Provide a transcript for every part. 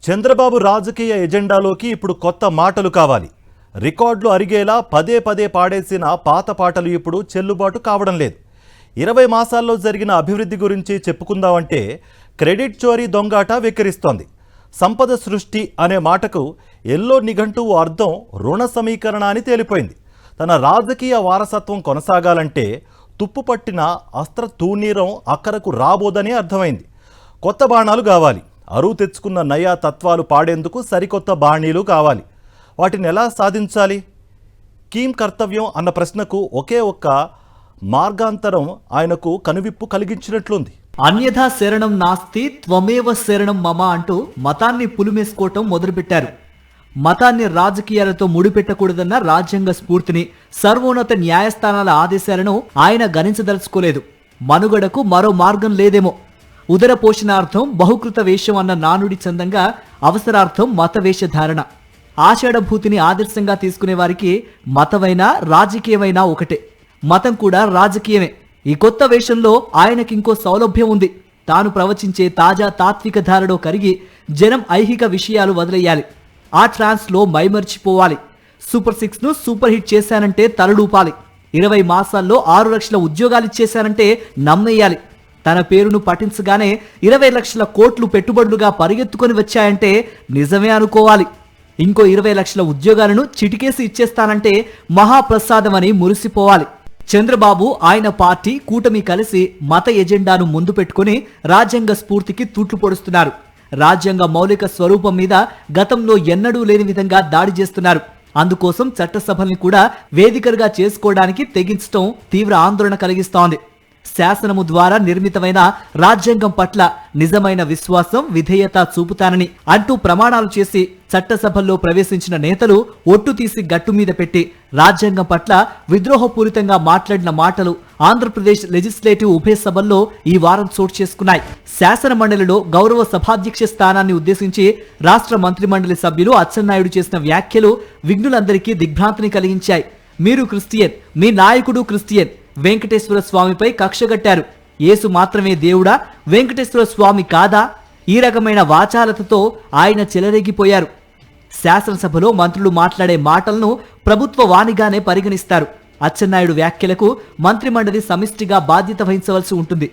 చంద్రబాబు రాజకీయ ఎజెండాలోకి ఇప్పుడు కొత్త మాటలు కావాలి. రికార్డులు అరిగేలా పదే పదే పాడేసిన పాత పాటలు ఇప్పుడు చెల్లుబాటు కావడం లేదు. 20 మాసాల్లో జరిగిన అభివృద్ధి గురించి చెప్పుకుందామంటే క్రెడిట్ చోరీ దొంగాట వెక్కిరిస్తోంది. సంపద సృష్టి అనే మాటకు ఎల్లో నిఘంటువు అర్థం రుణ సమీకరణ అని తేలిపోయింది. తన రాజకీయ వారసత్వం కొనసాగాలంటే తుప్పుపట్టిన అస్త్ర తూనీరం అక్కరకు రాబోదని అర్థమైంది. కొత్త బాణాలు కావాలి. అరువు తెచ్చుకున్న నయా తత్వాలు పాడేందుకు సరికొత్త బాణీలు కావాలి. వాటిని ఎలా సాధించాలి? కీం కర్తవ్యం అన్న ప్రశ్నకు ఒకే ఒక్క మార్గాంతరం ఆయనకు కనువిప్పు కలిగించినట్లుంది. అన్యథా శరణం నాస్తి త్వమేవ శరణం మమ అంటూ మతాన్ని పులిమేసుకోవటం మొదలుపెట్టారు. మతాన్ని రాజకీయాలతో ముడిపెట్టకూడదన్న రాజ్యాంగ స్ఫూర్తిని, సర్వోన్నత న్యాయస్థానాల ఆదేశాలను ఆయన గణించదలుచుకోలేదు. మనుగడకు మరో మార్గం లేదేమో. ఉదర పోషణార్థం బహుకృత వేషం అన్న నానుడి చందంగా అవసరార్థం మత వేషధారణ. ఆషాఢభూతిని ఆదర్శంగా తీసుకునే వారికి మతమైనా రాజకీయమైనా ఒకటే. మతం కూడా రాజకీయమే. ఈ కొత్త వేషంలో ఆయనకింకో సౌలభ్యం ఉంది. తాను ప్రవచించే తాజా తాత్విక ధారలో కరిగి జనం ఐహిక విషయాలు వదిలేయాలి. ఆ ట్రాన్స్లో మైమర్చిపోవాలి. సూపర్ 6ను సూపర్ హిట్ చేశానంటే తలడూపాలి. 20 మాసాల్లో 6 లక్షల ఉద్యోగాలిచ్చేశానంటే నమ్మేయాలి. తన పేరును పఠించగానే 20 లక్షల కోట్లు పెట్టుబడులుగా పరిగెత్తుకొని వచ్చాయంటే నిజమే అనుకోవాలి. ఇంకో 20 లక్షల ఉద్యోగాలను చిటికేసి ఇచ్చేస్తానంటే మహాప్రసాదమని మురిసిపోవాలి. చంద్రబాబు, ఆయన పార్టీ, కూటమి కలిసి మత ఎజెండాను ముందు పెట్టుకుని రాజ్యాంగ స్ఫూర్తికి తూట్లు పొడుస్తున్నారు. రాజ్యాంగ మౌలిక స్వరూపం మీద గతంలో ఎన్నడూ లేని విధంగా దాడి చేస్తున్నారు. అందుకోసం చట్టసభల్ని కూడా వేదికలుగా చేసుకోవడానికి తెగించడం తీవ్ర ఆందోళన కలిగిస్తోంది. శాసనము ద్వారా నిర్మితమైన రాజ్యాంగం పట్ల నిజమైన విశ్వాసం, విధేయత చూపుతానని అంటూ ప్రమాణాలు చేసి చట్టసభల్లో ప్రవేశించిన నేతలు ఒట్టు తీసి గట్టు మీద పెట్టి రాజ్యాంగం పట్ల విద్రోహపూరితంగా మాట్లాడిన మాటలు ఆంధ్రప్రదేశ్ లెజిస్లేటివ్ ఉభయ సభల్లో ఈ వారం చోటు చేసుకున్నాయి. శాసన మండలిలో గౌరవ సభాధ్యక్ష స్థానాన్ని ఉద్దేశించి రాష్ట్ర మంత్రిమండలి సభ్యులు అచ్చెన్నాయుడు చేసిన వ్యాఖ్యలు విఘ్నులందరికీ దిగ్భ్రాంతిని కలిగించాయి. మీరు క్రిస్టియన్, మీ నాయకుడు క్రిస్టియన్, వెంకటేశ్వర స్వామిపై కక్షగట్టారు. యేసు మాత్రమే దేవుడా, వెంకటేశ్వర స్వామి కాదా? ఈ రకమైన వాచాలతతో ఆయన చెలరేగిపోయారు. శాసనసభలో మంత్రులు మాట్లాడే మాటలను ప్రభుత్వ వాణిగానే పరిగణిస్తారు. అచ్చెన్నాయుడు వ్యాఖ్యలకు మంత్రిమండలి సమిష్టిగా బాధ్యత వహించవలసి ఉంటుంది.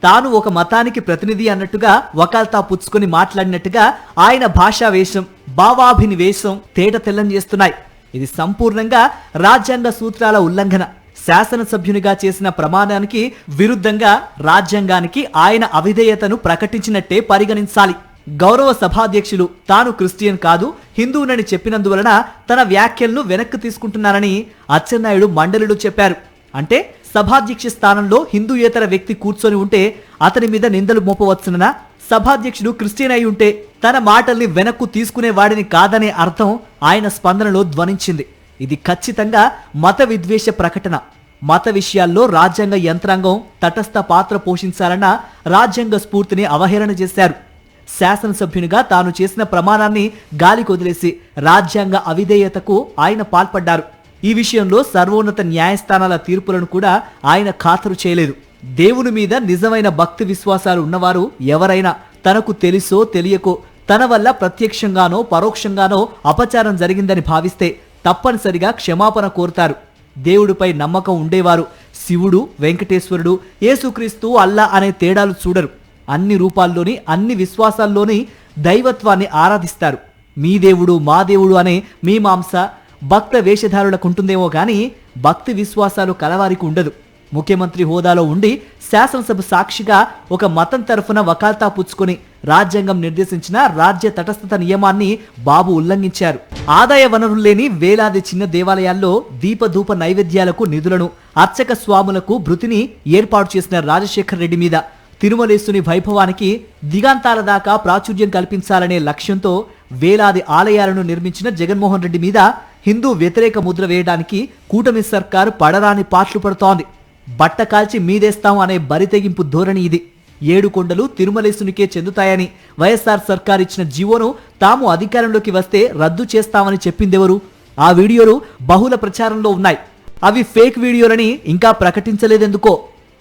తాను ఒక మతానికి ప్రతినిధి అన్నట్టుగా వకాల్తా పుచ్చుకొని మాట్లాడినట్టుగా ఆయన భాషా వేషం, భావాభినివేశం తేట తెల్లం చేస్తున్నాయి. ఇది సంపూర్ణంగా రాజ్యాంగ సూత్రాల ఉల్లంఘన. శాసనసభ్యునిగా చేసిన ప్రమాణానికి విరుద్ధంగా రాజ్యాంగానికి ఆయన అవిధేయతను ప్రకటించినట్టే పరిగణించాలి. గౌరవ సభాధ్యక్షులు తాను క్రిస్టియన్ కాదు, హిందువునని చెప్పినందువలన తన వ్యాఖ్యలను వెనక్కి తీసుకుంటున్నారని అచ్చెన్నాయుడు మండలిలో చెప్పారు. అంటే సభాధ్యక్ష స్థానంలో హిందూయేతర వ్యక్తి కూర్చొని ఉంటే అతని మీద నిందలు మోపవచ్చునన్నా? సభాధ్యక్షుడు క్రిస్టియన్ అయి ఉంటే తన మాటల్ని వెనక్కు తీసుకునే వాడిని కాదనే అర్థం ఆయన స్పందనలో ధ్వనించింది. ఇది ఖచ్చితంగా మత విద్వేష ప్రకటన. మత విషయాల్లో రాజ్యాంగ యంత్రాంగం తటస్థ పాత్ర పోషించాలన్న రాజ్యాంగ స్ఫూర్తిని అవహేళన చేశారు. శాసనసభ్యునిగా తాను చేసిన ప్రమాణాన్ని గాలికి వదిలేసి రాజ్యాంగ అవిధేయతకు ఆయన పాల్పడ్డారు. ఈ విషయంలో సర్వోన్నత న్యాయస్థానాల తీర్పులను కూడా ఆయన ఖాతరు చేయలేదు. దేవుని మీద నిజమైన భక్తి విశ్వాసాలు ఉన్నవారు ఎవరైనా తనకు తెలుసో తెలియకో తన వల్ల ప్రత్యక్షంగానో పరోక్షంగానో అపచారం జరిగిందని భావిస్తే తప్పనిసరిగా క్షమాపణ కోరుతారు. దేవుడిపై నమ్మకం ఉండేవారు శివుడు, వెంకటేశ్వరుడు, యేసుక్రీస్తు, అల్లా అనే తేడాలు చూడరు. అన్ని రూపాల్లోని, అన్ని విశ్వాసాల్లోని దైవత్వాన్ని ఆరాధిస్తారు. మీ దేవుడు, మా దేవుడు అనే మీమాంస భక్త వేషధారులకుంటుందేమో కానీ భక్తి విశ్వాసాలు కలవారికి ఉండదు. ముఖ్యమంత్రి హోదాలో ఉండి శాసనసభ సాక్షిగా ఒక మతం తరఫున వకాల్తా పుచ్చుకొని రాజ్యాంగం నిర్దేశించిన రాజ్య తటస్థత నియమాన్ని బాబు ఉల్లంఘించారు. ఆదాయ వనరులు లేని వేలాది చిన్న దేవాలయాల్లో దీపధూప నైవేద్యాలకు నిధులను, అర్చక స్వాములకు భృతిని ఏర్పాటు చేసిన రాజశేఖర్ రెడ్డి మీద, తిరుమలేశుని వైభవానికి దిగాంతాల దాకా ప్రాచుర్యం కల్పించాలనే లక్ష్యంతో వేలాది ఆలయాలను నిర్మించిన జగన్మోహన్ రెడ్డి మీద హిందూ వ్యతిరేక ముద్ర వేయడానికి కూటమి సర్కారు పడరాని పాట్లు పడుతోంది. బట్ట కాల్చి మీదేస్తాం అనే బరితెగింపు ధోరణి ఇది. 7 కొండలు తిరుమలేశునికే చెందుతాయని వైఎస్ఆర్ సర్కార్ ఇచ్చిన జీవోను తాము అధికారంలోకి వస్తే రద్దు చేస్తామని చెప్పిందెవరు? ఆ వీడియోలు బహుళ ప్రచారంలో ఉన్నాయి. అవి ఫేక్ వీడియోలని ఇంకా ప్రకటించలేదెందుకో?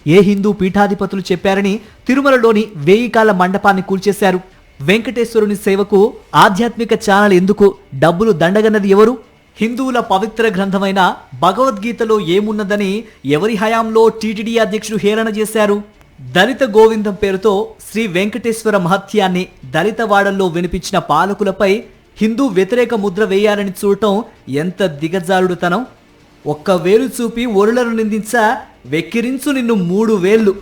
ఏ హిందూ పీఠాధిపతులు చెప్పారని తిరుమలలోని 1000 కాళ్ల మండపాన్ని కూల్చేశారు? వెంకటేశ్వరుని సేవకు ఆధ్యాత్మిక ఛానల్ ఎందుకు? డబ్బులు దండగన్నది ఎవరు? హిందువుల పవిత్ర గ్రంథమైన భగవద్గీతలో ఏమున్నదని ఎవరి హయాంలో టీటీడీ అధ్యక్షుడు హేళన చేశారు? దళిత గోవిందం పేరుతో శ్రీ వెంకటేశ్వర మహత్యాన్ని దళిత వాడల్లో వినిపించిన పాలకులపై హిందూ వ్యతిరేక ముద్ర వేయాలని చూడటం ఎంత దిగజారుడుతనం! ఒక్క వేలు చూపి ఒరులను నిందించా, వెక్కిరించు నిన్ను 3 వేళ్లు.